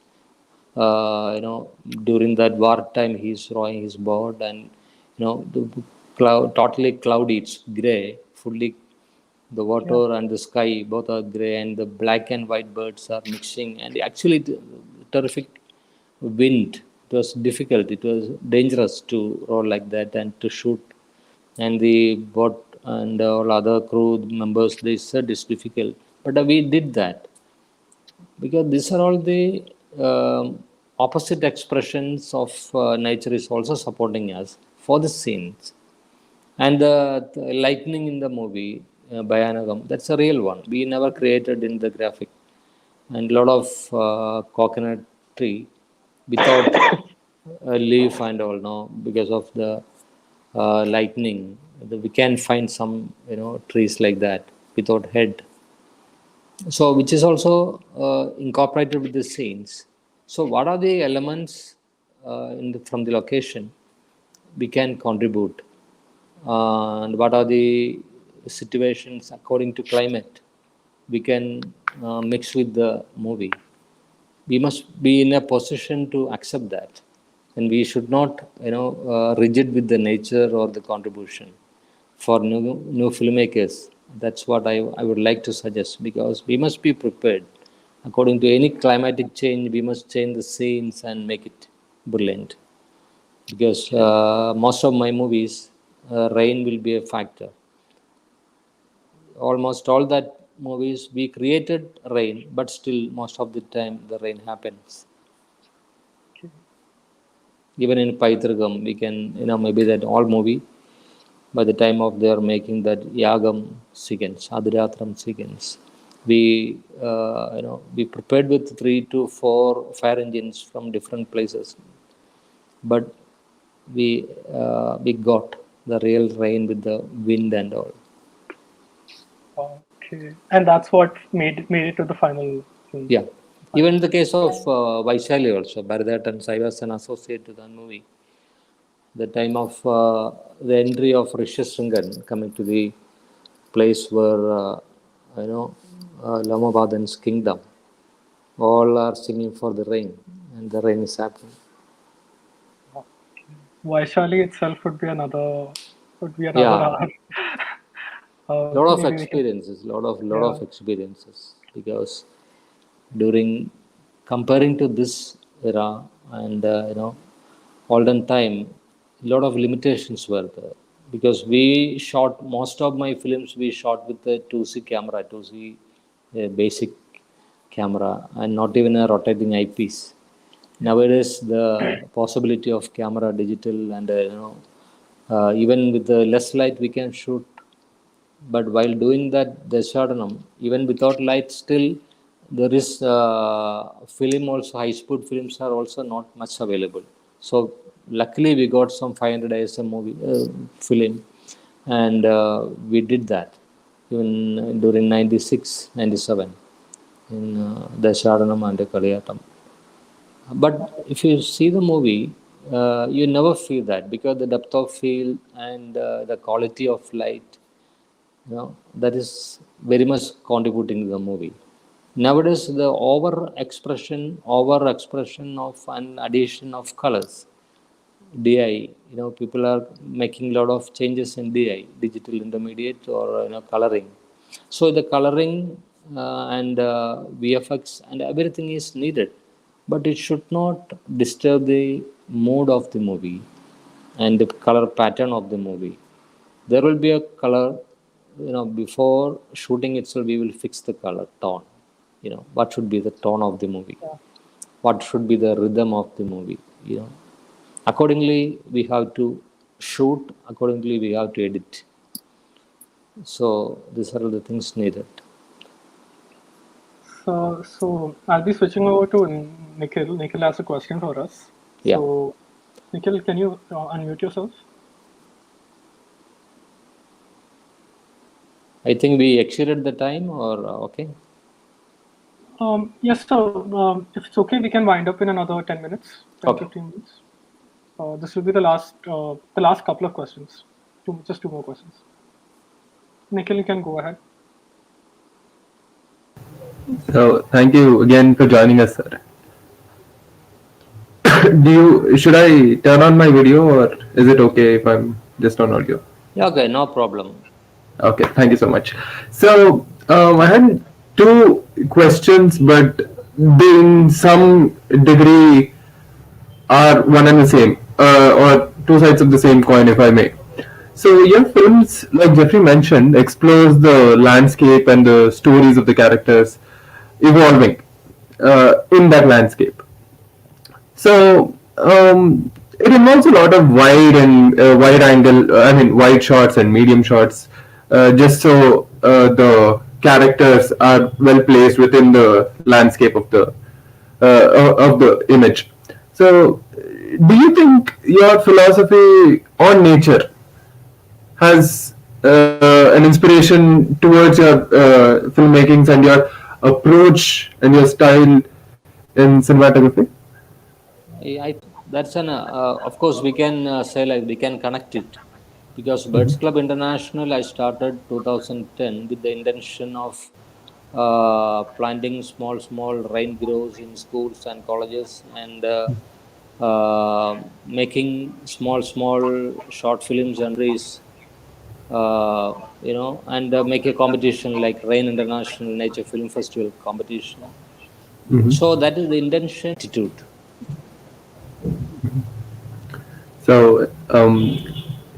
during that war time, he's rowing his boat, and the cloud totally cloudy, it's gray, fully the Yeah. water and the sky both are gray, and the black and white birds are mixing, and actually terrific wind. It was difficult. It was dangerous to roll like that and to shoot. And the boat and all other crew members, they said it's difficult, but we did that because these are all the opposite expressions of nature is also supporting us for the scenes. And the lightning in the movie, Bayanagam, that's a real one. We never created in the graphic. And a lot of coconut tree without a leaf and all, no, because of the lightning. We can find some, trees like that without head. So, which is also incorporated with the scenes. So, what are the elements from the location we can contribute? And what are the situations according to climate we can mix with the movie? We must be in a position to accept that, and we should not, rigid with the nature or the contribution for new filmmakers. That's what I would like to suggest, because we must be prepared. According to any climatic change, we must change the scenes and make it brilliant. Because most of my movies, rain will be a factor. Almost all that movies we created rain, but still most of the time the rain happens. Okay. Even in Paitragam, we can, maybe that all movie, by the time of they are making that Yagam sequence, Adiratram sequence, we prepared with 3 to 4 fire engines from different places, but we got the real rain with the wind and all. Okay. And that's what made it to the final film. Yeah. Final. Even in the case of Vaishali also, Bharat and I was an associate to that movie. The time of the entry of Rishi Sringan coming to the place where, you know, Lamabadan's kingdom, all are singing for the rain, and the rain is happening. Vaishali itself would be another Yeah, hour. lot of Maybe we can. experiences, lot Yeah. of experiences, because during comparing to this era and olden time, a lot of limitations were there, because we shot most of my films, we shot with the 2C camera, 2C basic camera, and not even a rotating eyepiece. Nowadays the possibility of camera digital, and even with the less light we can shoot. But while doing that, the Dasharanam, even without light, still there is film also, high speed films are also not much available. So luckily we got some 500 ISM movie film, and we did that even during 96, 97 in Dasharanam and Kaliyatam. But if you see the movie, you never feel that, because the depth of field and the quality of light, that is very much contributing to the movie. Nowadays the over expression of an addition of colors, DI, people are making a lot of changes in DI, digital intermediate, or coloring. So the coloring and VFX and everything is needed, but it should not disturb the mood of the movie and the color pattern of the movie. There will be a color, before shooting itself we will fix the color tone, what should be the tone of the movie, Yeah. what should be the rhythm of the movie, accordingly we have to shoot, accordingly we have to edit. So these are all the things needed. So I'll be switching over to Nikhil. Nikhil has a question for us. Yeah, So, Nikhil, can you unmute yourself? I think we exceeded the time, or okay. Yes, so if it's okay, we can wind up in another 10 minutes, 10, Okay. 15 minutes. This will be the last couple of questions. Just two more questions. Nikhil, you can go ahead. So thank you again for joining us, sir. Should I turn on my video or is it okay if I'm just on audio? Yeah, okay, no problem. Okay, thank you so much. So I had two questions, but they in some degree are one and the same, or two sides of the same coin, if I may. So your films, like Jeffrey mentioned, explores the landscape and the stories of the characters evolving in that landscape. So it involves a lot of wide and wide angle, I mean, wide shots and medium shots, just so the characters are well placed within the landscape of the image. So, do you think your philosophy on nature has an inspiration towards your filmmakings and your approach and your style in cinematography? That's an of course we can say like we can connect it because Birds Club International I started 2010 with the intention of planting small rain grows in schools and colleges and making small short films and series, and make a competition like Rain International Nature Film Festival competition. So that is the intention attitude. So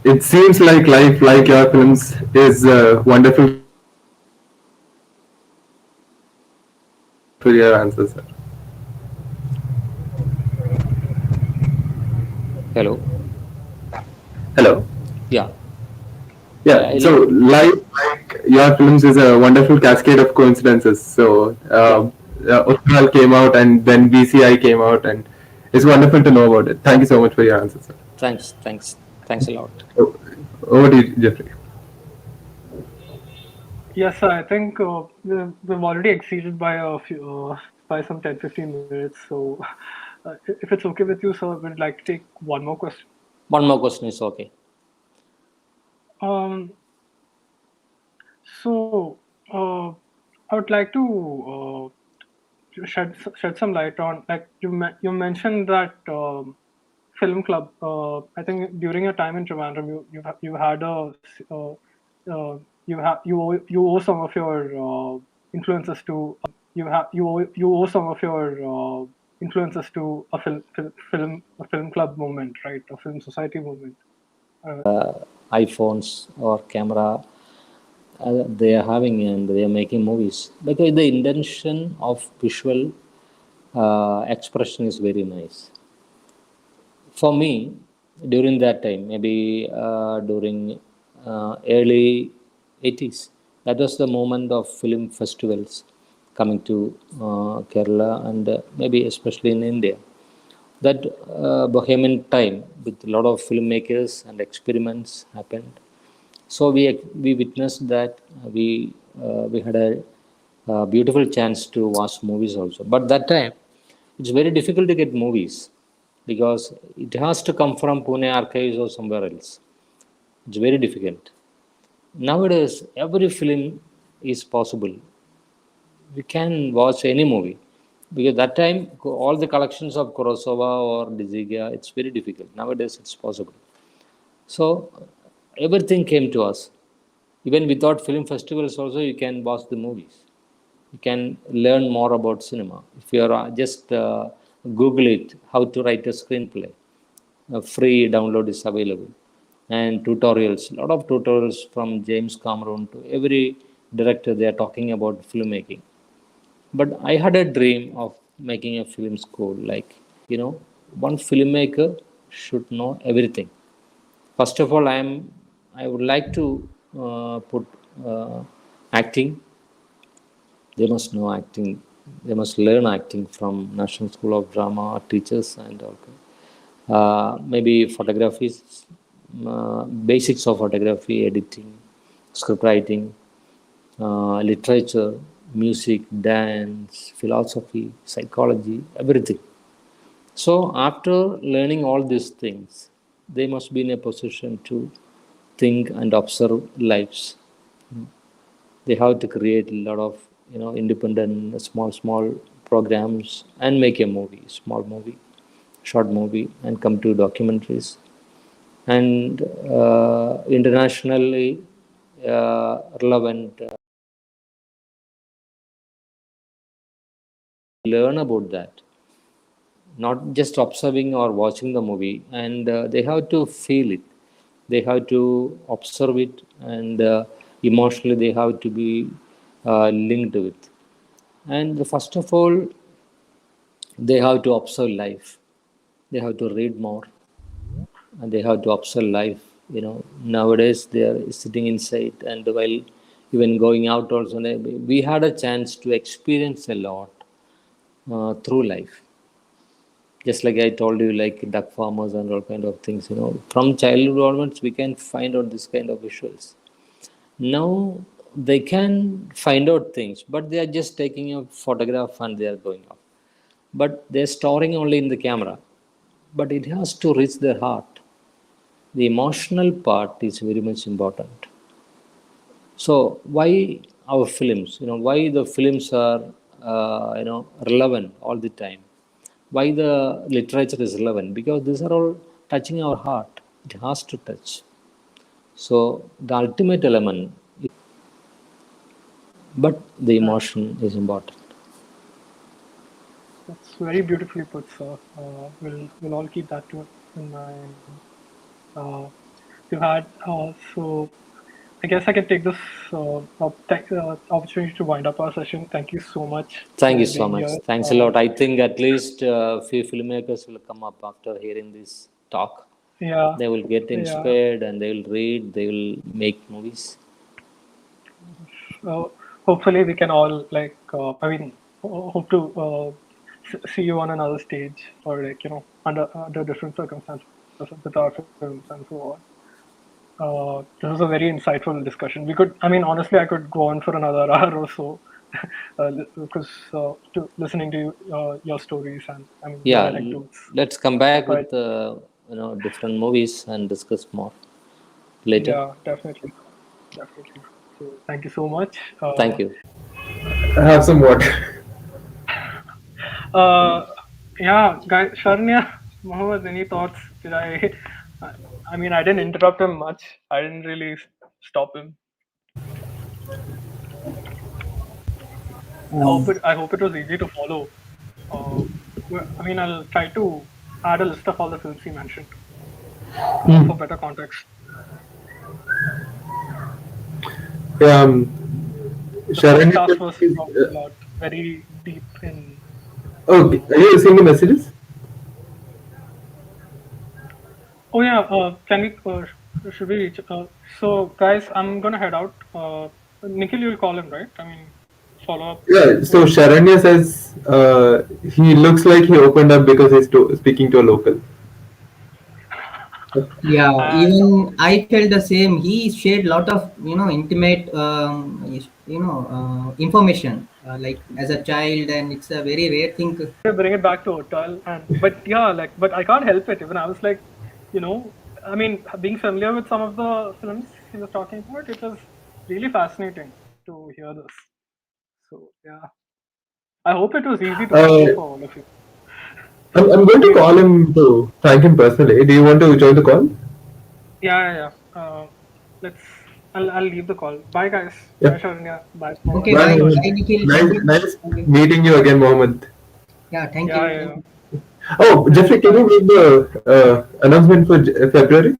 it seems like life, like your films, is wonderful for your answers, sir. Hello. Hello. Yeah. Yeah. I So life, like your films, is a wonderful cascade of coincidences. So yeah. Uttal came out, and then BCI came out, and it's wonderful to know about it. Thank you so much for your answers, sir. Thanks a lot. O- Over to you, Jeffrey. Yes, sir, I think we've already exceeded by by some 10, 15 minutes. So, if it's okay with you, sir, we'd like to take one more question. One more question is okay. Um, so, I would like to shed some light on, like you mentioned that film club. I think during your time in Trivandrum, you had you owe some of your influences to you owe some of your influences to a film club movement, right? A film society movement. iPhones or camera they are having and they are making movies because the intention of visual expression is very nice. For me, during that time, maybe during early 80s, that was the moment of film festivals coming to Kerala and maybe especially in India. That bohemian time with a lot of filmmakers and experiments happened. So we witnessed that we had a beautiful chance to watch movies also. But that time, it's very difficult to get movies because it has to come from Pune archives or somewhere else. It's very difficult. Nowadays, every film is possible. We can watch any movie because that time all the collections of Kurosawa or Diziga, it's very difficult. Nowadays, it's possible. So everything came to us. Even without film festivals, also you can watch the movies. You can learn more about cinema. If you are just Google it, how to write a screenplay. A free download is available, and tutorials. A lot of tutorials from James Cameron to every director. They are talking about filmmaking. But I had a dream of making a film school. Like one filmmaker should know everything. First of all, I would like to put acting. They must know acting They must learn acting from National School of Drama teachers and all. Maybe photography, basics of photography, editing, script writing, literature, music, dance, philosophy, psychology, everything. So, after learning all these things, they must be in a position to think and observe lives. They have to create a lot of independent small programs and make a movie, small movie, short movie, and come to documentaries and internationally relevant. Learn about that, not just observing or watching the movie, and they have to feel it, they have to observe it, and emotionally they have to be linked with. And first of all, they have to observe life, they have to read more, and they have to observe life. Nowadays they are sitting inside, and while even going out also, we had a chance to experience a lot through life. Just like I told you, like duck farmers and all kind of things, from childhood onwards we can find out this kind of visuals. Now they can find out things, but they are just taking a photograph and they are going off, but they're storing only in the camera, but it has to reach their heart. The emotional part is very much important. So why our films, why the films are relevant all the time, why the literature is relevant, because these are all touching our heart. It has to touch. So the ultimate element, but the That, emotion is important. that's very beautifully put, sir. We'll all keep that in mind. Uh, we've had so I guess I can take this opportunity to wind up our session. Thank you so much Thank you for so being much. here. Thanks a lot. I think at least a few filmmakers will come up after hearing this talk. Yeah, They will get yeah. inspired and they will read, they will make movies. Hopefully, we can all I mean, hope to see you on another stage, or under different circumstances with our films and so on. This was a very insightful discussion. We could, I mean, honestly, I could go on for another hour or so, because to listening to your stories, and I mean your Yeah, anecdotes. let's come back But with different movies and discuss more later. yeah, definitely, definitely. So thank you so much. Thank you. Have some water. Uh, yeah, guys, Sharnya, Mohammed, any thoughts? Did I? I mean, I didn't interrupt him much. I didn't really stop him. I hope it was easy to follow. I mean, I'll try to add a list of all the films he mentioned for better context. The first Sharon, task was talked a lot, very deep in. oh, Uh, are you seeing the messages? oh yeah, can we? Should we reach? So guys, I'm gonna head out. Nikhil, you'll call him, right? I mean, follow up Yeah, so with. Sharanya says he looks like he opened up because he's speaking to a local. Yeah, And even I felt the same. He shared lot of intimate information like as a child, and it's a very rare thing. bring it back to hotel, and but yeah, but I can't help it. Even I was like, I mean, being familiar with some of the films he was talking about, it was really fascinating to hear this. So yeah, I hope it was easy to follow Uh, for all of you. I'm going I to mean, call him to thank him personally. Do you want to join the call? yeah. Let's. I'll leave the call. Bye, guys. Yeah. Bye, Sharanya. Bye, Okay, Mohammed. Bye, bye, Bye, bye, Mohammed. Ashwin. Nikhil. Nice, Thank you. nice Thank you. meeting you again, Mohammed. Yeah, thank Yeah, you. yeah, Thank yeah. you. Oh, Jeffrey, can Bye. you make the announcement for February?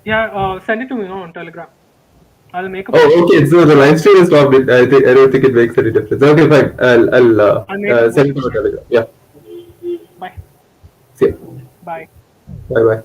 Yeah. Send it to me on Telegram. I'll make a Oh, post. okay. So the line stream is stopped. I don't think it makes any difference. Okay, fine. I'll I'll make a send post it for to it. Telegram. Yeah. Bye. See you. Bye. Bye bye.